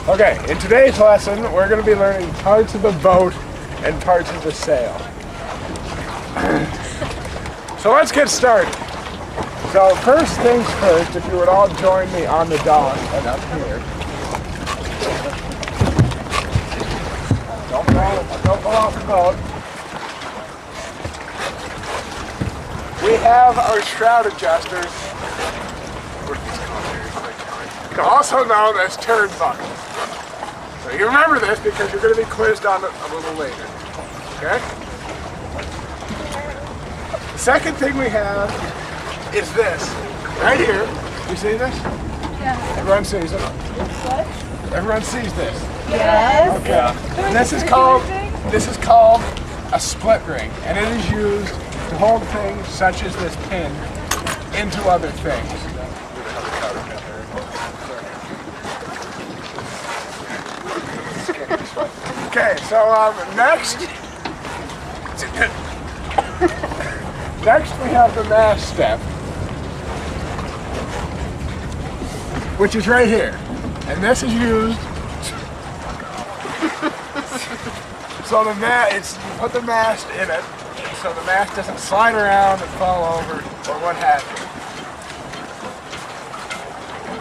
Okay, in today's lesson, we're going to be learning parts of the boat and parts of the sail. So let's get started. So first things first, if you would all join me on the dock and up here. Don't fall off the boat. We have our shroud adjusters, also known as turnbuckles. So you remember this because you're going to be quizzed on it a little later. Okay? The second thing we have is this. Right here. You see this? Yeah. Everyone sees it. What? Everyone sees this. Yes. Okay. And this is called a split ring, and it is used to hold things such as this pin into other things. Okay, so next we have the mast step, which is right here, and this is used so you put the mast in it, so the mast doesn't slide around and fall over or what have you.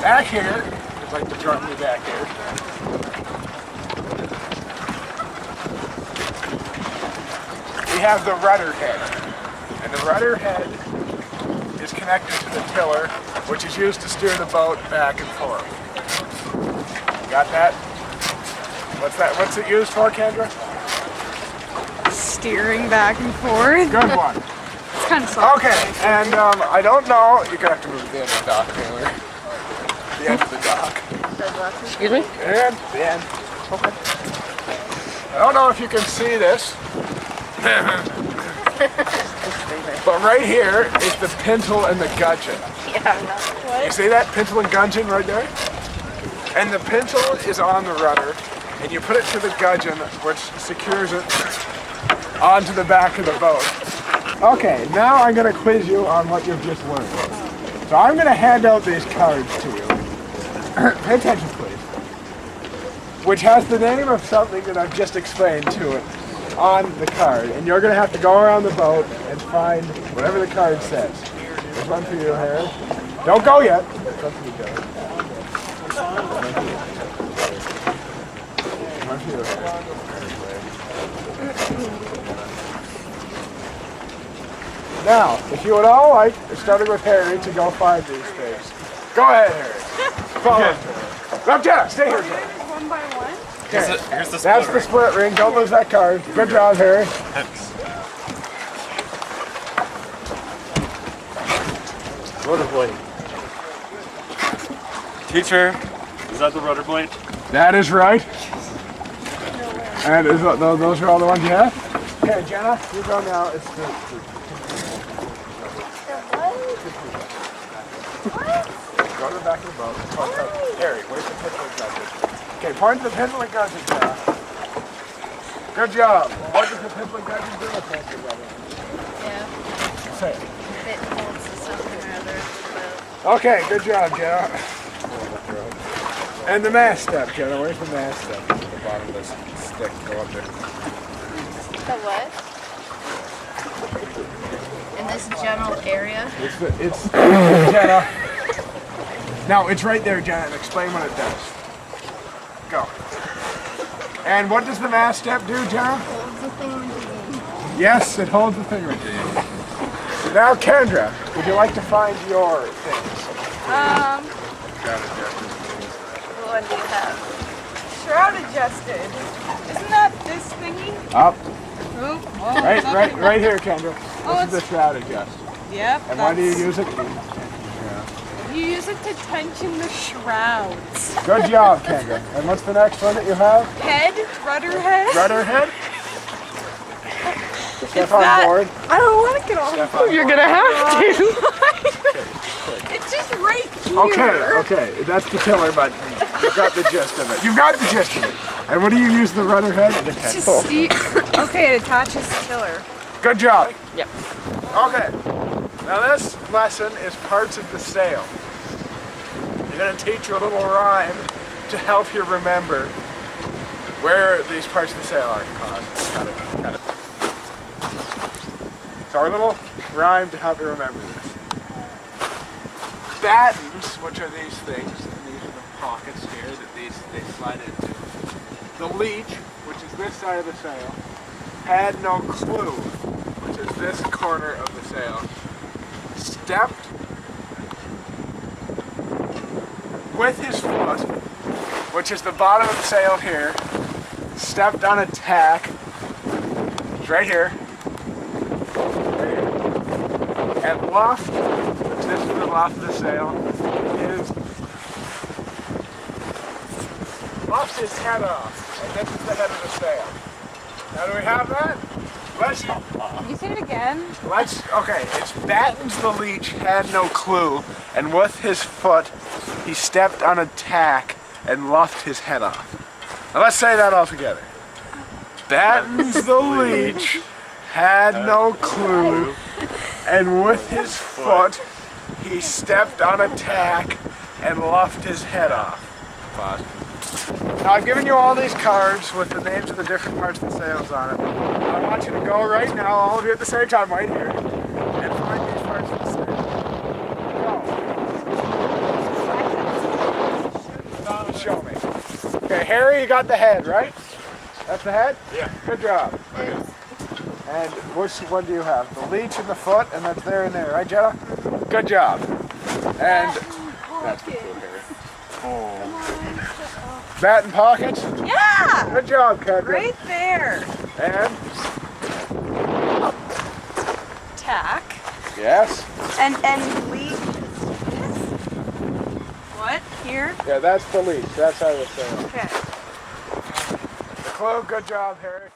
Back here, I'd like to join me back here. We have the rudder head, and the rudder head is connected to the tiller, which is used to steer the boat back and forth. Got that? What's that? What's it used for, Kendra? Steering back and forth. Good one. It's kind of soft. Okay, and I don't know. You're gonna have to move to the end of the dock, Taylor. The end of the dock. Excuse me? And the end. Okay. I don't know if you can see this. But right here is the pintle and the gudgeon. Yeah. You see that pintle and gudgeon right there? And the pintle is on the rudder, and you put it to the gudgeon, which secures it onto the back of the boat. Okay, now I'm going to quiz you on what you've just learned. So I'm going to hand out these cards to you. Pay attention, please. Which has the name of something that I've just explained to it on the card, and you're going to have to go around the boat and find whatever the card says. There's one for you, Harry. Don't go yet. There's one for you, Joe. One for you, Harry. Now, if you would all like, starting with Harry, to go find these things. Go ahead, Harry. Follow me. No, Jenna, stay here. Jenna. One by one. Okay. Here's the split That's the split ring. Don't lose that card. Good job, Harry. Rudder blade. Teacher, is that the rudder blade? That is right. And those are all the ones you have? Okay, Jenna, you go now. It's the Go to the back of the boat. Harry, where's the pintle and gudgeon? Okay, point to the pintle and gudgeon, Jenna. Good job. What does the pintle and gudgeon do with pintle and gudgeon? Yeah. Say it. It holds something or other. Okay, good job, Jenna. And the mast step, Jenna. Where's the mast step? The bottom of this stick. Go up there. The what? In this general area? It's Jenna. Now, it's right there, Jenna. And explain what it does. Go. And what does the mast step do, Jenna? Holds the thing with the Yes, it holds the thing right there. Now, Kendra, would you like to find your things? What one do you have? Shroud adjusted. Isn't that this thingy? Up. Oh, Right here, Kendra. Oh, This is the shroud adjust. Yep. And why do you use it? You use it to tension the shrouds. Good job, Kendra. And what's the next one that you have? Head? Rudder head? Rudder head? Step on that- board. I don't want to get on. Step on You're board. gonna have to. It's just right here. Okay. That's the tiller, but you've got the gist of it. You've got the gist of it. And what do you use the rudder head? The pintle. Okay, it attaches the tiller. Good job. Yep. Okay. Now this lesson is parts of the sail. I'm going to teach you a little rhyme to help you remember where these parts of the sail are. Got it. So our little rhyme to help you remember this. Battens, which are these things, and these are the pockets here that they slide into. The leech, which is this side of the sail, had no clue, which is this corner of the sail, stepped with his foot, which is the bottom of the sail here, stepped on a tack, it's right here, and luffed, which this is the luff of the sail, luffed his head off, and this is the head of the sail. Now do we have that? Can you say it again? Okay, it's Battens the leech had no clue, and with his foot he stepped on a tack and luffed his head off. Now let's say that all together. Battens the leech had no clue, and with his foot he stepped on a tack and luffed his head off. Pause. Now I've given you all these cards with the names of the different parts of the sails on it. I want you to go right now, all of you at the same time right here, and find these parts of the sail. Go. Show me. Okay, Harry, you got the head, right? That's the head? Yeah. Good job. And which one do you have? The leech and the foot, and that's there and there, right, Jenna? Good job. And that's the cool, Harry. Oh. Bat and pockets? Yeah! Good job, Kevin. Right there. And? Tack. Yes. And lead. What? Here? Yeah, that's the leech. That's how it's saying. Okay. The clue, good job, Harry.